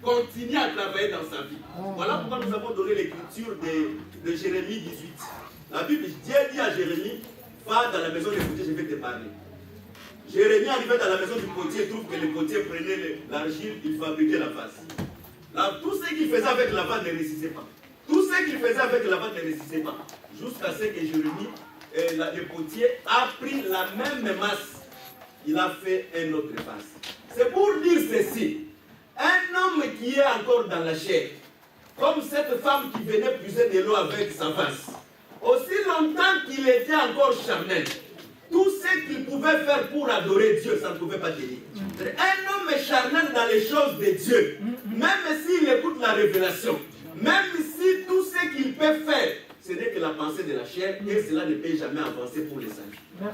A: continue à travailler dans sa vie. Voilà pourquoi nous avons donné l'écriture de Jérémie 18. La Bible, Dieu dit à Jérémie, va dans la maison du potier, je vais te parler. Jérémie arrivait dans la maison du potier, trouve que le potier prenait l'argile, il fabriquait la vase. Là, tout ce qu'il faisait avec la vase ne réussissait pas. Tout ce qu'il faisait avec la vase ne réussissait pas. Jusqu'à ce que Jérémie, le potier, a pris la même masse. Il a fait un autre vase. C'est pour dire ceci. Un homme qui est encore dans la chair, comme cette femme qui venait puiser de l'eau avec sa vase, aussi longtemps qu'il était encore charnel, tout ce qu'il pouvait faire pour adorer Dieu, ça ne pouvait pas tenir. Un homme charnel dans les choses de Dieu, même s'il écoute la révélation, même si tout ce qu'il peut faire, ce n'est que la pensée de la chair, et cela ne peut jamais avancer pour les saints. Un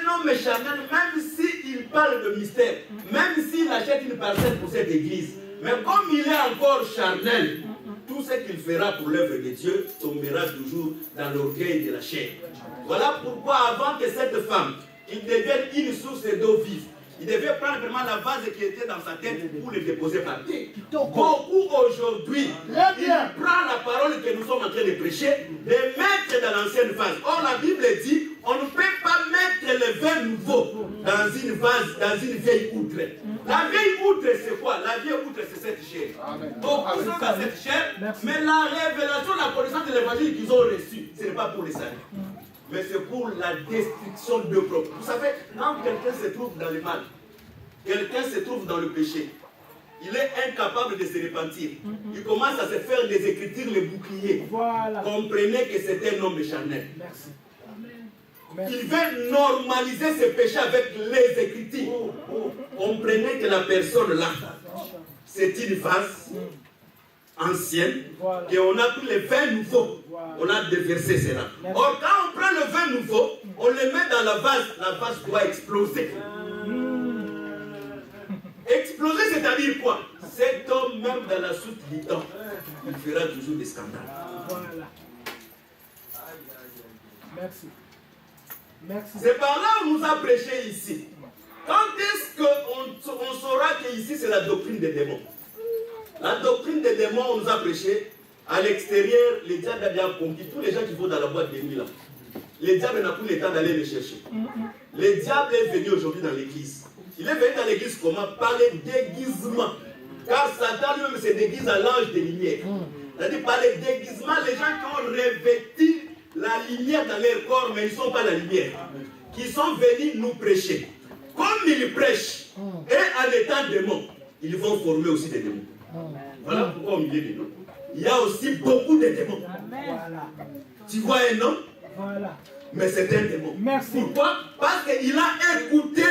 A: homme charnel, même s'il parle de mystère, même s'il achète une parcelle pour cette église, mais comme il est encore charnel, tout ce qu'il fera pour l'œuvre de Dieu tombera toujours dans l'orgueil de la chair. Voilà pourquoi avant que cette femme il devienne une source d'eau vive, il devait prendre vraiment la vase qui était dans sa tête pour le déposer par terre. Beaucoup aujourd'hui, il prend la parole que nous sommes en train de prêcher, de mettre dans l'ancienne vase. Or la Bible dit, on ne peut pas mettre le vin nouveau dans une vase, dans une vieille outre. La vieille outre c'est quoi? La vieille outre c'est cette chair. Beaucoup sont dans cette chair, mais la révélation, la connaissance de l'évangile qu'ils ont reçue, ce n'est pas pour les saluts. Mais c'est pour la destruction de propre. Vous savez, quand quelqu'un se trouve dans le mal, quelqu'un se trouve dans le péché, il est incapable de se repentir. Il commence à se faire des écritures, les boucliers. Voilà. Comprenez que c'est un homme charnel. Merci. Merci. Il veut normaliser ses péchés avec les écritures. Comprenez que la personne là, c'est une vase ancienne, voilà. Et on a pris le vin nouveau, voilà. On a déversé cela. Or, quand on prend le vin nouveau, on le met dans la vase doit exploser. Exploser, c'est-à-dire quoi? Cet homme, même dans la soute du temps, il fera toujours des scandales. Voilà. Merci. Merci. C'est par là où on nous a prêché ici. Quand est-ce qu'on saura qu'ici c'est la doctrine des démons? La doctrine des démons, on nous a prêché. À l'extérieur, le diable a bien conquis. Tous les gens qui vont dans la boîte de nuit là, le diable n'a plus le temps d'aller les chercher. Le diable est venu aujourd'hui dans l'église. Il est venu dans l'église comment? Par le déguisement. Car Satan lui-même se déguise à l'ange de lumière. C'est-à-dire par le déguisement, les gens qui ont revêtu la lumière dans leur corps, mais ils ne sont pas la lumière. Qui sont venus nous prêcher. Comme ils prêchent, et en étant démons, ils vont former aussi des démons. Voilà pourquoi au milieu de nous, il y a aussi beaucoup de démons. Voilà. Tu vois un homme, voilà. Mais c'est un démon. Merci. Pourquoi? Parce qu'il a écouté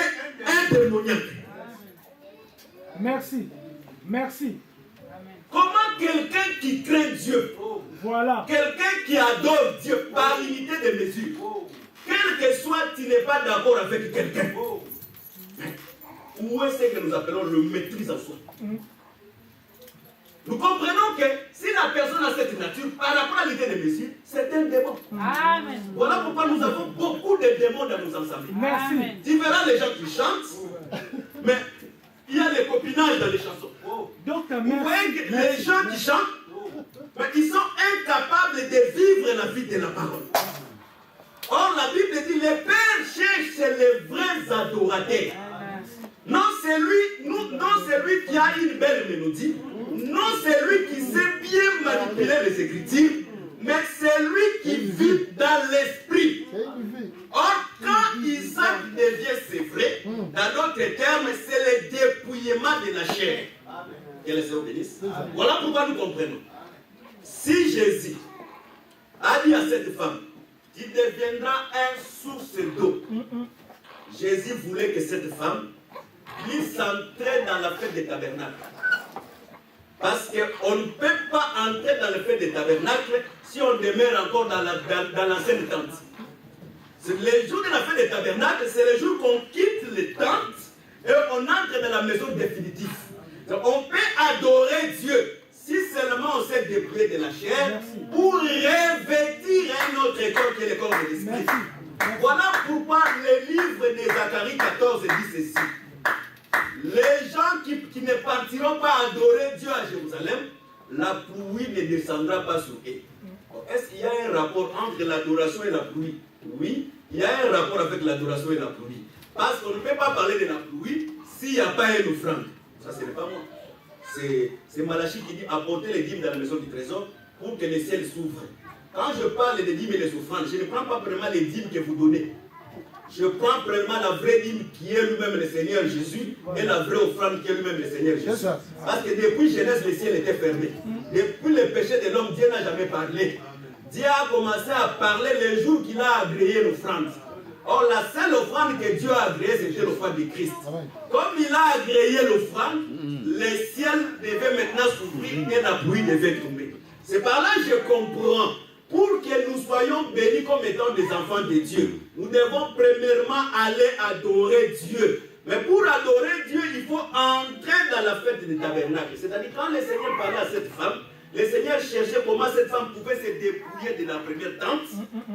A: un démoniaque. Merci. Merci. Comment quelqu'un qui craint Dieu, voilà. Quelqu'un qui adore Dieu par unité de mesure, quel que soit, tu n'es pas d'accord avec quelqu'un, où est-ce que nous appelons le maîtrise en soi? Nous comprenons que si la personne a cette nature, par rapport à l'idée de mesure, c'est un démon. Amen. Voilà pourquoi nous avons beaucoup de démons dans nos ensembles. Merci. Tu verras les gens qui chantent, mais il y a les copinages dans les chansons. Donc, vous voyez que les gens qui chantent, mais ils sont incapables de vivre la vie de la parole. Or, la Bible dit, les pères chez les vrais adorateurs. Non, c'est lui qui a une belle mélodie. Non, c'est lui qui sait bien manipuler les Écritures. Mais c'est lui qui vit dans l'esprit. Or, quand Isaac devient sévré, dans d'autres termes, c'est le dépouillement de la chair. Que le Seigneur bénisse. Voilà pourquoi nous comprenons. Si Jésus a dit à cette femme, tu deviendras une source d'eau. Jésus voulait que cette femme puisse entrer dans la fête des tabernacles. Parce qu'on ne peut pas entrer dans la fête des tabernacles si on demeure encore dans l'ancienne tente. Le jour de la fête des tabernacles, c'est le jour qu'on quitte les tentes et on entre dans la maison définitive. Donc, on peut adorer Dieu si seulement on s'est dépouillé de la chair pour revêtir un autre corps qui est le corps de l'esprit. Voilà pourquoi le livre de Zacharie 14 dit ceci. Les gens qui ne partiront pas adorer Dieu à Jérusalem, la pluie ne descendra pas sur eux. Est-ce qu'il y a un rapport entre l'adoration et la pluie? Oui, il y a un rapport avec l'adoration et la pluie. Parce qu'on ne peut pas parler de la pluie s'il n'y a pas une offrande. Ça, ce n'est pas moi. C'est Malachie qui dit apportez les dîmes dans la maison du trésor pour que le ciel s'ouvre. Quand je parle des dîmes et des offrandes, je ne prends pas vraiment les dîmes que vous donnez. Je prends vraiment la vraie dîme qui est lui-même le Seigneur Jésus et la vraie offrande qui est lui-même le Seigneur Jésus. Parce que depuis Genèse, le ciel était fermé. Depuis le péché de l'homme, Dieu n'a jamais parlé. Dieu a commencé à parler le jour qu'il a agréé l'offrande. Or, la seule offrande que Dieu a agréée, c'était l'offrande de Christ. Comme il a agréé l'offrande, le ciel devait maintenant s'ouvrir et la pluie devait tomber. C'est par là que je comprends. Pour que nous soyons bénis comme étant des enfants de Dieu, nous devons premièrement aller adorer Dieu. Mais pour adorer Dieu, il faut entrer dans la fête des tabernacles. C'est-à-dire, quand le Seigneur parlait à cette femme, le Seigneur cherchait comment cette femme pouvait se dépouiller de la première tente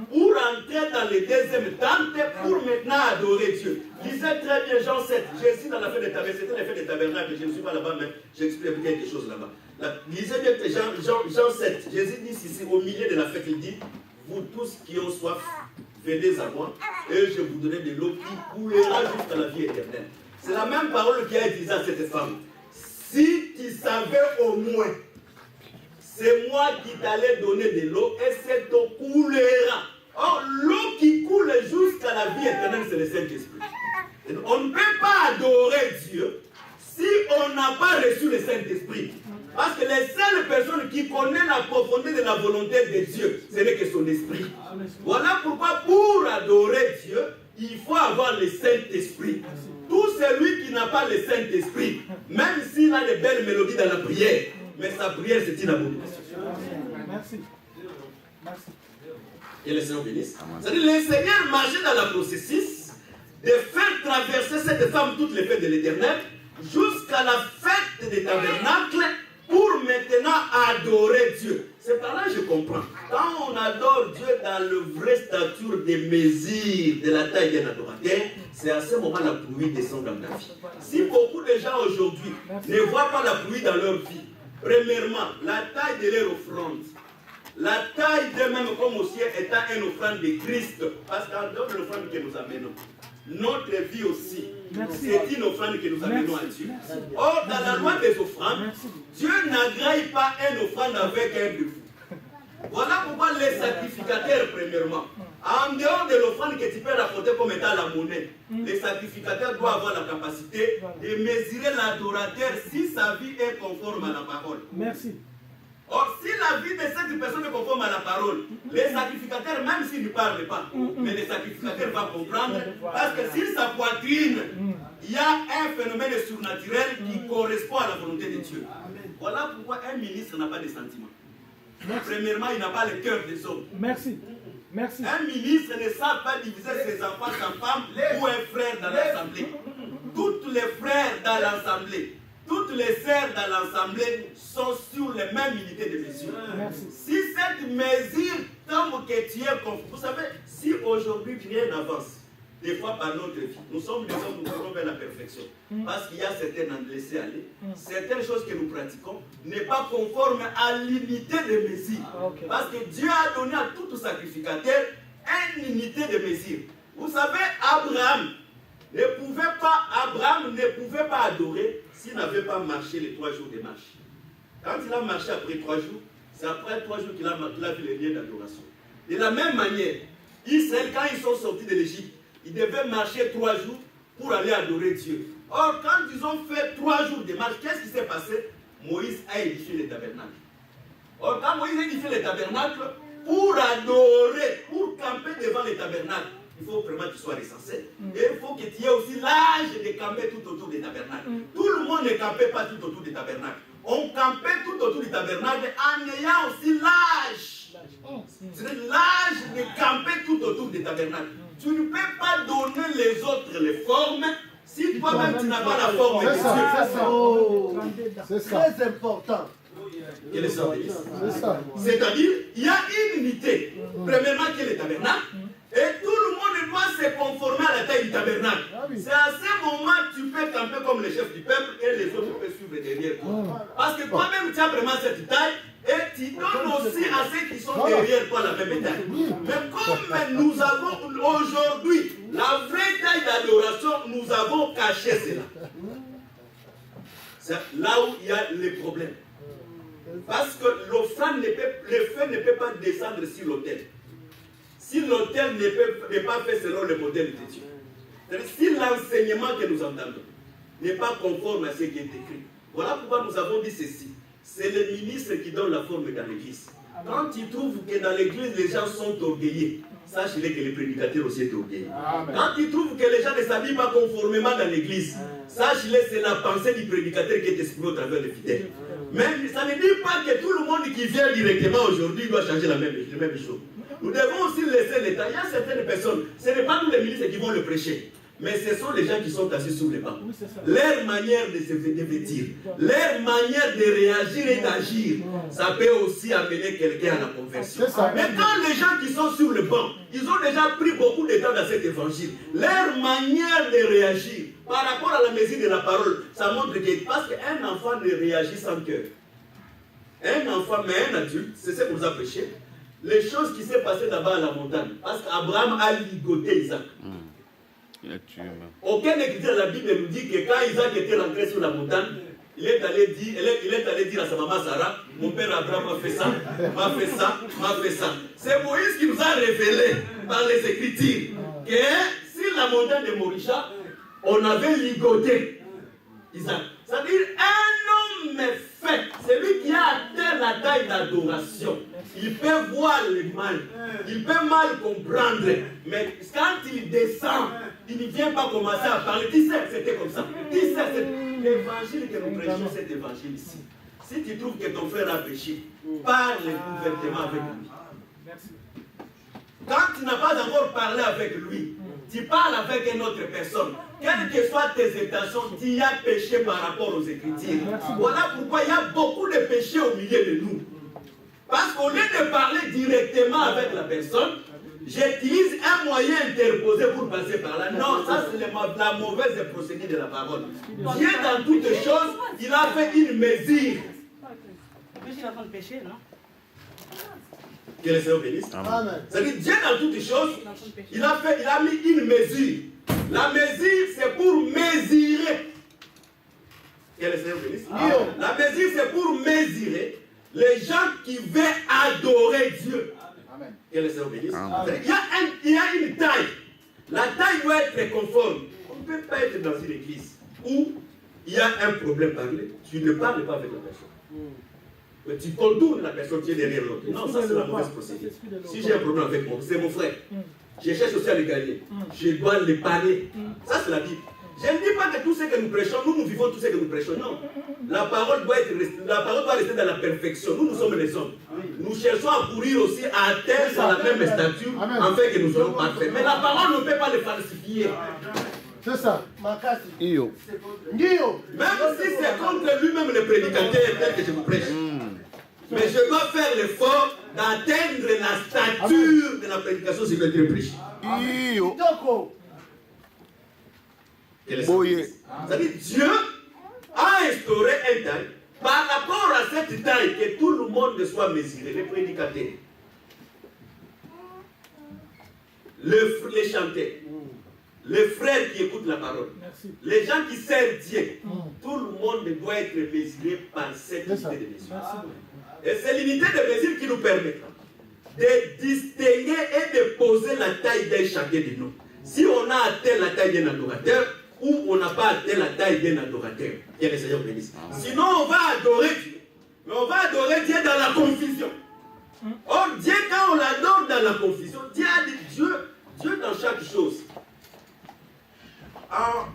A: pour entrer dans les deuxième tente pour maintenant adorer Dieu. Lisez très bien Jean 7. Jésus dans la fête des tabernacles, c'était la fête des tabernacles. Je ne suis pas là-bas, mais j'explique quelque chose là-bas. Lisez bien Jean 7. Jésus dit ici, au milieu de la fête, il dit, vous tous qui ont soif, venez à moi, et je vous donnerai de l'eau qui coulera jusqu'à la vie éternelle. C'est la même parole qui a été à cette femme. Si tu savais au moins, c'est moi qui t'allais donner de l'eau et cette eau coulera. Or, l'eau qui coule jusqu'à la vie éternelle, c'est le Saint-Esprit. On ne peut pas adorer Dieu si on n'a pas reçu le Saint-Esprit. Parce que les seules personnes qui connaissent la profondeur de la volonté de Dieu, ce n'est que son esprit. Voilà pourquoi pour adorer Dieu, il faut avoir le Saint-Esprit. Tout celui qui n'a pas le Saint-Esprit, même s'il a de belles mélodies dans la prière, mais sa prière c'est une abomination.
C: Merci. Merci.
A: Et le Seigneur bénisse. C'est-à-dire le Seigneur marchait dans le processus de faire traverser cette femme toutes les fêtes de l'Éternel jusqu'à la fête des tabernacles pour maintenant adorer Dieu. C'est par là que je comprends. Quand on adore Dieu dans le vrai stature des mesures de la taille d'un adorateur, c'est à ce moment la pluie descend dans ta vie. Si beaucoup de gens aujourd'hui ne voient pas la pluie dans leur vie, premièrement, la taille de leur offrande, la taille d'eux-mêmes comme aussi étant une offrande de Christ, parce qu'en dehors de l'offrande que nous amenons, notre vie aussi, c'est une offrande que nous amenons à Dieu. Or, dans la loi des offrandes, Dieu n'agrée pas une offrande avec un défaut. Voilà pourquoi les sacrificateurs, premièrement, en dehors de l'offrande que tu peux rapporter comme étant la monnaie, les sacrificateurs doivent avoir la capacité de mesurer l'adorateur si sa vie est conforme à la parole.
C: Merci.
A: Or, si la vie de cette personne est conforme à la parole, les sacrificateurs, même s'ils ne parlent pas, mais les sacrificateurs vont comprendre, parce que sur sa poitrine, il y a un phénomène surnaturel qui correspond à la volonté de Dieu. Voilà pourquoi un ministre n'a pas de sentiments. Premièrement, il n'a pas le cœur des hommes.
C: Merci. Merci.
A: Un ministre ne sait pas diviser ses enfants, sa femme ou un frère dans l'assemblée. Tous les frères dans l'assemblée, toutes les sœurs dans l'assemblée sont sur les mêmes unités de mesure.
C: Merci.
A: Si cette mesure tombe que tu es conforme, vous savez, si aujourd'hui rien n'avance, des fois par notre vie, nous sommes des hommes, nous courons vers la perfection. Parce qu'il y a certaines à laisser aller, certaines choses que nous pratiquons n'est pas conforme à l'unité de mesure. Parce que Dieu a donné à tout sacrificateur une unité de mesure. Vous savez, Abraham ne pouvait pas adorer s'il n'avait pas marché les 3 jours de marche. Quand il a marché après 3 jours, c'est après 3 jours qu'il a vu les liens d'adoration. De la même manière, Israël, quand ils sont sortis de l'Égypte, ils devaient marcher 3 jours pour aller adorer Dieu. Or, quand ils ont fait 3 jours de marche, qu'est-ce qui s'est passé? Moïse a édifié les tabernacles. Or, quand Moïse a édifié les tabernacles, pour adorer, pour camper devant les tabernacles, il faut vraiment qu'il soit recensé. Et il faut qu'il y ait aussi l'âge de camper tout autour des tabernacles. Tout le monde ne campait pas tout autour des tabernacles. On campait tout autour du tabernacle en ayant aussi l'âge. C'est l'âge de camper tout autour des tabernacles. Tu ne peux pas donner les autres les formes si toi-même tu n'as pas la forme de Dieu.
D: C'est très important.
A: Quelle est ça? C'est-à-dire, il y a une unité. Premièrement, qui est le tabernacle. Et tout le monde doit se conformer à la taille du tabernacle. C'est à ce moment que tu peux camper comme le chef du peuple et les autres peuvent suivre derrière toi. Parce que toi-même, tu as vraiment cette taille et tu donnes aussi à ceux qui sont derrière toi la même taille. Mais comme nous avons aujourd'hui la vraie taille d'adoration, nous avons caché cela. C'est là où il y a les problèmes. Parce que l'offrande le feu ne peut pas descendre sur l'autel. Si l'autel n'est pas fait selon le modèle de Dieu. Si l'enseignement que nous entendons n'est pas conforme à ce qui est écrit. Voilà pourquoi nous avons dit ceci. C'est le ministre qui donne la forme dans l'église. Quand il trouve que dans l'église les gens sont orgueillés, sache-le que le prédicateur aussi est orgueilleux. Quand il trouve que les gens ne s'habillent pas conformément dans l'église, sache-le, c'est la pensée du prédicateur qui est exprimée au travers des fidèles. Mais ça ne dit pas que tout le monde qui vient directement aujourd'hui doit changer la même chose. Nous devons aussi laisser l'État. Il y a certaines personnes, ce n'est pas nous les ministres qui vont le prêcher, mais ce sont les gens qui sont assis sur les bancs. Leur manière de se vêtir, leur manière de réagir et d'agir, ça peut aussi amener quelqu'un à la conversion. Mais quand les gens qui sont sur le banc, ils ont déjà pris beaucoup de temps dans cet évangile, leur manière de réagir par rapport à la mesure de la parole, ça montre que, parce qu'un enfant ne réagit sans cœur. Un enfant, mais un adulte, c'est ce qu'on nous a prêché. Les choses qui s'est passées là-bas à la montagne. Parce qu'Abraham a ligoté Isaac. Aucun écriture de la Bible nous dit que quand Isaac était rentré sur la montagne, il est allé dire à sa maman Sarah, mon père Abraham m'a fait ça, m'a fait ça, m'a fait ça. C'est Moïse qui nous a révélé par les Écritures que sur la montagne de Morisha, on avait ligoté Isaac. C'est-à-dire un homme fait, celui qui a atteint la taille d'adoration. Il peut voir le mal, il peut mal comprendre, mais quand il descend, il ne vient pas commencer à parler. Tu sais, c'était comme ça. Tu sais, c'est l'évangile que nous prêchons, cet évangile ici. Si tu trouves que ton frère a péché, parle ouvertement avec lui. Quand tu n'as pas encore parlé avec lui, tu parles avec une autre personne. Quelles que soient tes intentions, tu as péché par rapport aux Écritures. Voilà pourquoi il y a beaucoup de péchés au milieu de nous. Parce qu'au lieu de parler directement avec la personne, j'utilise un moyen interposé pour passer par là. Non, ça c'est la mauvaise procédure de la parole. Dieu dans toutes choses, il a fait une mesure.
E: Mais il est en train de pécher, non?
A: Que le Seigneur bénisse. C'est-à-dire Dieu dans toutes choses, il a mis une mesure. La mesure c'est pour mesurer. Que le Seigneur bénisse. La mesure c'est pour mesurer les gens qui veulent adorer Dieu.
D: Amen.
A: Que le Seigneur bénisse. Il y a une taille. La taille doit être conforme. On ne peut pas être dans une église où il y a un problème parlé. Tu ne parles pas avec la personne. Mais tu contournes la personne qui est derrière l'autre. Non, ça c'est la mauvaise procédure. Si j'ai un problème avec moi, c'est mon frère. Je cherche aussi à le gagner. Je dois le parler. Ça c'est la Bible. Je ne dis pas que tout ce que nous prêchons, nous vivons tout ce que nous prêchons. Non. La parole doit rester dans la perfection. Nous sommes les hommes. Nous cherchons à courir aussi à atteindre la même stature afin que nous soyons parfaits. Mais la parole ne peut pas le falsifier.
D: C'est ça.
A: Même si c'est contre lui-même le prédicateur tel que je vous prêche. Mais je dois faire l'effort d'atteindre la stature de la prédication sur laquelle je prêche. C'est-à-dire Dieu a instauré un taille par rapport à cette taille que tout le monde soit mesuré, les prédicateurs. les chanteurs, les frères qui écoutent la parole, les gens qui servent Dieu, tout le monde doit être mesuré par cette unité de mesure. Et c'est l'unité de mesure qui nous permet de distinguer et de poser la taille d'un chacun de nous. Si on a atteint la taille d'un adorateur, ou on n'a pas atteint la taille d'un adorateur, que le Seigneur bénisse. Sinon, on va adorer Dieu. Mais on va adorer Dieu dans la confusion. Or, Dieu, quand on l'adore dans la confusion, Dieu dans chaque chose.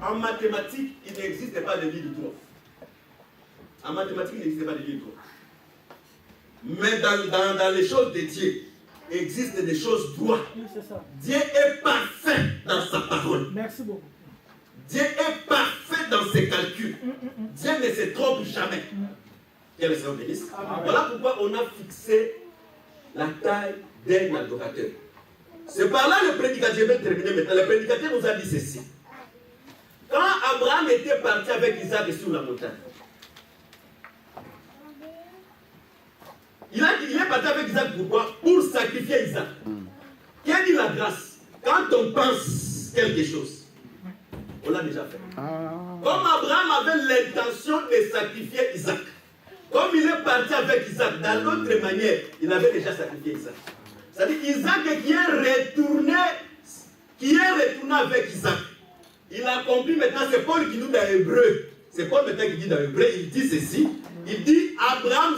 A: En mathématiques, il n'existe pas de ligne droite. En mathématiques, il n'existe pas de ligne droite. Mais dans les choses de Dieu, il existe des choses droites. Dieu est parfait dans sa parole.
C: Merci beaucoup.
A: Dieu est parfait dans ses calculs. Dieu ne se trompe jamais. Que le Seigneur bénisse. Voilà pourquoi on a fixé la taille d'un adorateur. C'est par là le prédicateur, je vais terminer maintenant. Le prédicateur nous a dit ceci. Quand Abraham était parti avec Isaac sur la montagne, il est parti avec Isaac pourquoi? Pour sacrifier Isaac. Quelle est la grâce? Quand on pense quelque chose, on l'a déjà fait. Comme Abraham avait l'intention de sacrifier Isaac, comme il est parti avec Isaac, dans l'autre manière, il avait déjà sacrifié Isaac. C'est-à-dire Isaac qui est retourné avec Isaac. Il a compris maintenant, c'est Paul qui nous dit dans Hébreu. C'est Paul maintenant qui dit dans Hébreu, il dit ceci. Il dit Abraham